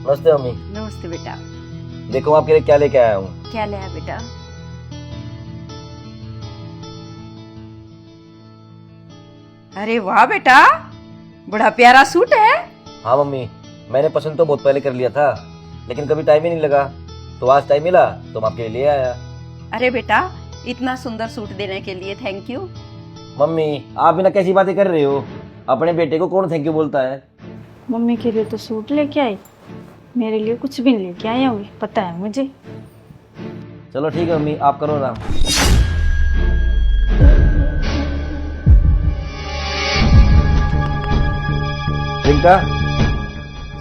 नमस्ते मम्मी। नमस्ते बेटा। देखो आपके लिए क्या लेके आया हूँ। क्या लाया बेटा? अरे वाह बेटा, बड़ा प्यारा सूट है। हाँ मम्मी, मैंने पसंद तो बहुत पहले कर लिया था, लेकिन कभी टाइम ही नहीं लगा, तो आज टाइम मिला तो मैं आपके लिए ले आया। अरे बेटा, इतना सुंदर सूट देने के लिए थैंक यू। मम्मी आप बिना कैसी बातें कर रहे हो? अपने बेटे को कौन थैंक यू बोलता है? मम्मी के लिए तो सूट लेके आई, मेरे लिए कुछ भी नहीं लेके आई होंगी, पता है मुझे। चलो ठीक है मम्मी, आप करो आराम। प्रियंका,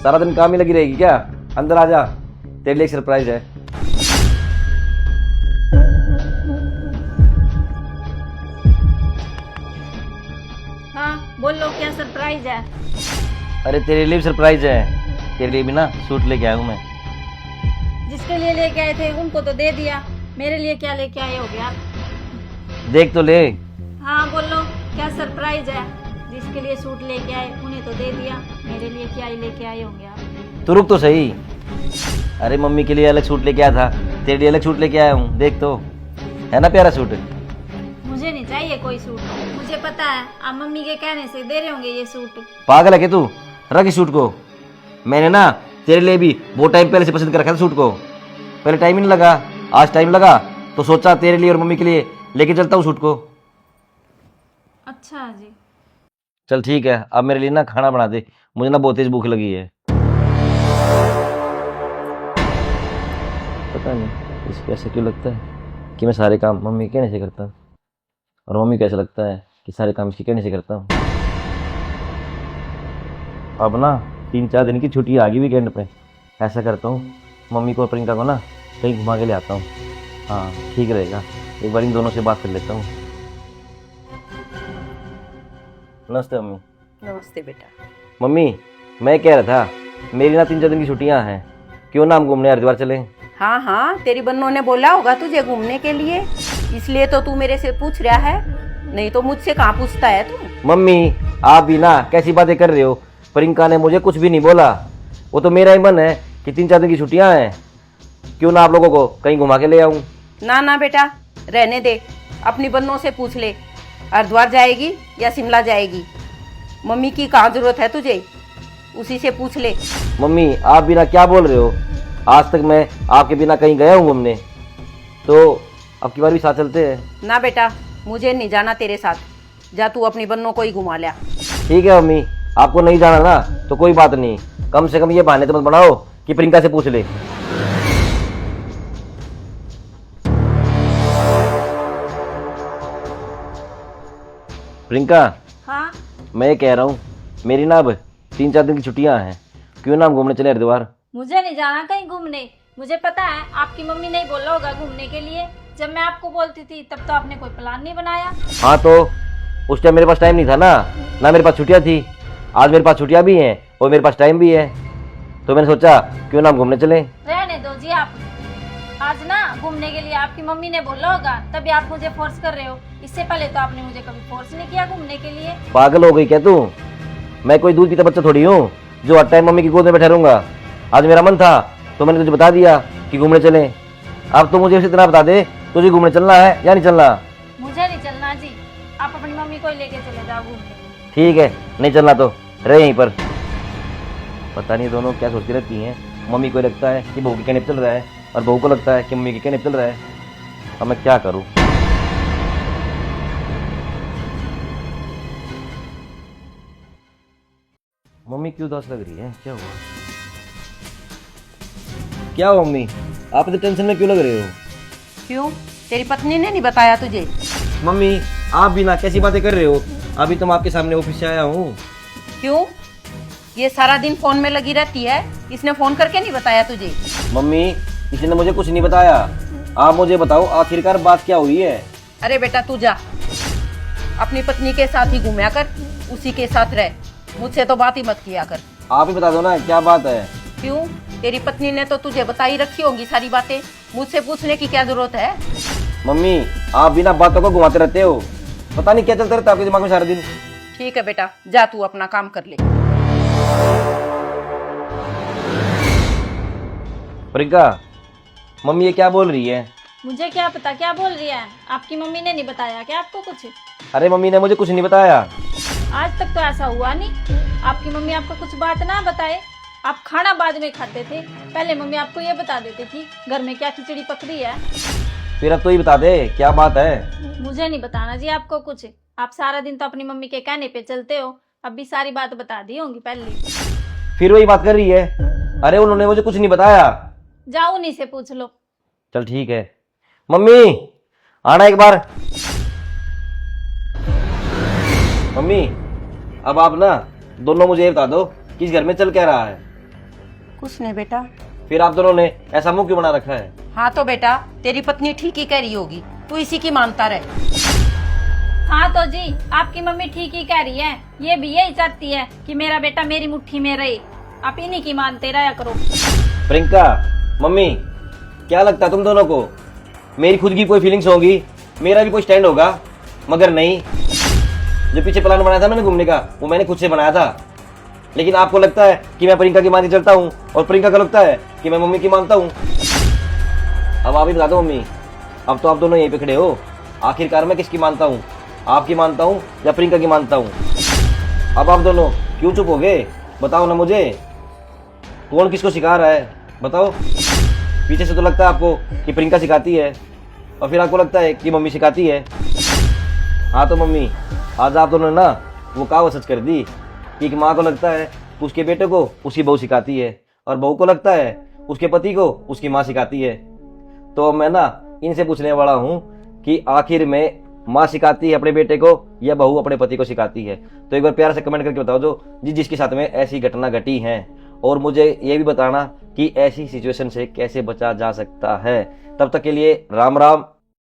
सारा दिन काम ही लगी रहेगी क्या? अंदर आ जा, तेरे लिए एक सरप्राइज है। हाँ बोलो, क्या सरप्राइज है? अरे तेरे लिए भी सरप्राइज है, तेरे लिए भी ना सूट लेके आया हूँ मैं। जिसके लिए लेके आए थे उनको तो दे दिया, मेरे लिए क्या लेके आए होगे आप? देख तो ले। हाँ बोलो, क्या सरप्राइज है? जिसके लिए सूट लेके आए उन्हें तो दे दिया, मेरे लिए क्या ही लेके आए होंगे आप? तू रुक तो सही। अरे मम्मी के लिए अलग सूट लेके आया था, तेरे लिए अलग सूट लेके आया हूँ, देख तो, है ना प्यारा सूट? मुझे नहीं चाहिए कोई सूट, मुझे पता है आप मम्मी के कहने से दे रहे होंगे ये सूट। पागल है क्या तू? रख इस सूट को। मैंने ना तेरे लिए भी बहुत टाइम पहले से पसंद कर रखा था सूट को, पहले टाइम ही नहीं लगा, आज टाइम लगा तो सोचा तेरे लिए और मम्मी के लिए लेके चलता हूँ सूट को। अच्छा जी। चल ठीक है, अब मेरे लिए ना खाना बना दे, मुझे ना बहुत तेज भूख लगी है। पता नहीं इसको ऐसा क्यों लगता है कि मैं सारे काम मम्मी के कहने से करता हूँ, और मम्मी को ऐसा लगता है कि सारे काम इसके कहने से करता हूँ। अब ना 3-4 दिन की छुट्टी आ गई वीकेंड पे, ऐसा करता हूँ मम्मी को और प्रियंका को ना कहीं घुमा के ले आता हूँ। हाँ ठीक रहेगा, एक बार इन दोनों से बात कर लेता हूँ। नमस्ते मम्मी। नमस्ते बेटा। मम्मी मैं कह रहा था, मेरी ना 3-4 दिन की छुट्टियाँ हैं, क्यों ना हम घूमने हरिद्वार चलें? हाँ हाँ, तेरी बन्नों ने बोला होगा तुझे घूमने के लिए, इसलिए तो तू मेरे से पूछ रहा है, नहीं तो मुझसे कहाँ पूछता है तू। मम्मी आप भी ना कैसी बातें कर रहे हो? प्रियंका ने मुझे कुछ भी नहीं बोला, वो तो मेरा ही मन है कि 3-4 दिन की छुट्टियां हैं, क्यों ना आप लोगों को कहीं घुमा के ले आऊं। ना ना बेटा, रहने दे, अपनी बन्नों से पूछ ले, हरिद्वार जाएगी या शिमला जाएगी, मम्मी की कहाँ जरूरत है तुझे, उसी से पूछ ले। मम्मी आप बिना क्या बोल रहे हो? आज तक मैं आपके बिना कहीं गया हूँ घूमने, तो अब की बार भी साथ चलते हैं। ना बेटा, मुझे नहीं जाना तेरे साथ, जा तू अपनी बन्नों को ही घुमा लिया। ठीक है मम्मी, आपको नहीं जाना ना तो कोई बात नहीं, कम से कम ये बहाने तो मत बनाओ कि प्रियंका से पूछ ले। प्रियंका हाँ मैं ये कह रहा हूँ, मेरी ना अब 3-4 दिन की छुट्टियां हैं, क्यों ना हम घूमने चले हरिद्वार? मुझे नहीं जाना कहीं घूमने, मुझे पता है आपकी मम्मी नहीं बोला होगा घूमने के लिए, जब मैं आपको बोलती थी तब तो आपने कोई प्लान नहीं बनाया। हाँ तो उस टाइम मेरे पास टाइम नहीं था ना मेरे पास छुट्टियां थी, आज मेरे पास छुट्टियां भी हैं और मेरे पास टाइम भी है, तो मैंने सोचा क्यों ना हम घूमने चलें। रहने दो जी आप, आज ना घूमने के लिए आपकी मम्मी ने बोला होगा तभी आप मुझे फोर्स कर रहे हो, इससे पहले तो आपने मुझे कभी फोर्स नहीं किया घूमने के लिए। पागल हो गई क्या तू? मैं कोई दूध पीता बच्चा थोड़ी हूँ जो हर टाइम मम्मी की गोद में बैठा रहूंगा। आज मेरा मन था तो मैंने तुझे बता दिया कि घूमने चलें, अब तो मुझे उसी तरह बता दे तुझे घूमने चलना है या नहीं चलना। मुझे नहीं चलना जी, आप अपनी मम्मी को ही लेके चले जाओ घूमने। ठीक है, नहीं चलना तो रहे यहीं पर। पता नहीं दोनों क्या सोचती रहती हैं, मम्मी को लगता है कि बहू के कहने पे चल रहा है और बहू को लगता है कि मम्मी के कहने पे चल रहा है, अब मैं क्या करूं? मम्मी क्यों उदास लग रही है, क्या हुआ? क्या हुआ मम्मी, आप इतने टेंशन में क्यों लग रहे हो? क्यों, तेरी पत्नी ने नहीं बताया तुझे? मम्मी आप भी ना कैसी बातें कर रहे हो, अभी तो मैं आपके सामने ऑफिस से आया हूँ। क्यों, ये सारा दिन फोन में लगी रहती है, इसने फोन करके नहीं बताया तुझे? मम्मी किसी ने मुझे कुछ नहीं बताया, आप मुझे बताओ आखिरकार बात क्या हुई है? अरे बेटा तू जा, अपनी पत्नी के साथ ही घूमया कर, उसी के साथ रह, मुझसे तो बात ही मत किया कर। आप ही बता दो ना क्या बात है। क्यों, तेरी पत्नी ने तो तुझे बताई रखी होंगी सारी बातें, मुझसे पूछने की क्या जरूरत है? मम्मी आप बिना बातों को घुमाते रहते हो, पता नहीं क्या चलता रहता है आपके दिमाग में सारा दिन। ठीक है बेटा, जा तू अपना काम कर ले। प्रियंका, मम्मी ये क्या बोल रही है? मुझे क्या पता क्या बोल रही है। आपकी मम्मी ने नहीं बताया क्या आपको कुछ? अरे मम्मी ने मुझे कुछ नहीं बताया। आज तक तो ऐसा हुआ नहीं। आपकी मम्मी आपको कुछ बात ना बताए। आप खाना बाद में खाते थे, पहले मम्मी आपको ये बता देती थी घर में क्या खिचड़ी पक रही है। फिर अब तो ही बता दे क्या बात है। मुझे नहीं बताना जी आपको कुछ। आप सारा दिन तो अपनी मम्मी के कहने पे चलते हो। अब भी सारी बात बता दी होंगी पहले। फिर वही बात कर रही है। अरे उन्होंने मुझे कुछ नहीं बताया। जाओ उन्हीं से पूछ लो। चल ठीक है। मम्मी आना एक बार। मम्मी अब आप ना दोनों मुझे ये बता दो कि इस घर में चल क्या रहा है। कुछ नहीं बेटा। फिर आप दोनों ने ऐसा मुंह क्यों बना रखा है? हाँ तो बेटा, तेरी पत्नी ठीक ही कह रही होगी, तू इसी की मानता रहे। हाँ तो जी आपकी मम्मी ठीक ही कह रही है। ये भी यही चाहती है कि मेरा बेटा मेरी मुट्ठी में रहे। आप इन्हीं की मानते रहा करो। प्रियंका, मम्मी क्या लगता है तुम दोनों को मेरी खुद की कोई फीलिंग्स होगी, मेरा भी कोई स्टैंड होगा? मगर नहीं। जो पीछे प्लान बनाया था मैंने घूमने का, वो मैंने खुद से बनाया था। लेकिन आपको लगता है कि मैं प्रियंका की मान के चलता हूँ और प्रियंका को लगता है कि मैं मम्मी की मानता हूँ। अब आप ही बता दो मम्मी, अब तो आप दोनों यहीं पे खड़े हो, आखिरकार मैं किसकी मानता हूँ? आपकी मानता हूँ या प्रियंका की मानता हूँ? अब आप दोनों क्यों चुप हो गए? बताओ ना मुझे, कौन किसको सिखा रहा है? बताओ। पीछे से तो लगता है आपको कि प्रियंका सिखाती है और फिर आपको लगता है कि मम्मी सिखाती है। हाँ तो मम्मी, आज आप दोनों ने ना वो कहावत सच कर दी कि एक माँ को लगता है उसके बेटे को उसकी बहू सिखाती है और बहू को लगता है उसके पति को उसकी माँ सिखाती है। तो मैं ना इनसे पूछने वाला हूँ कि आखिर में माँ सिखाती है अपने बेटे को या बहू अपने पति को सिखाती है? तो एक बार प्यार से कमेंट करके बताओ जो जिसके साथ में ऐसी घटना घटी है, और मुझे ये भी बताना कि ऐसी सिचुएशन से कैसे बचा जा सकता है। तब तक के लिए राम राम।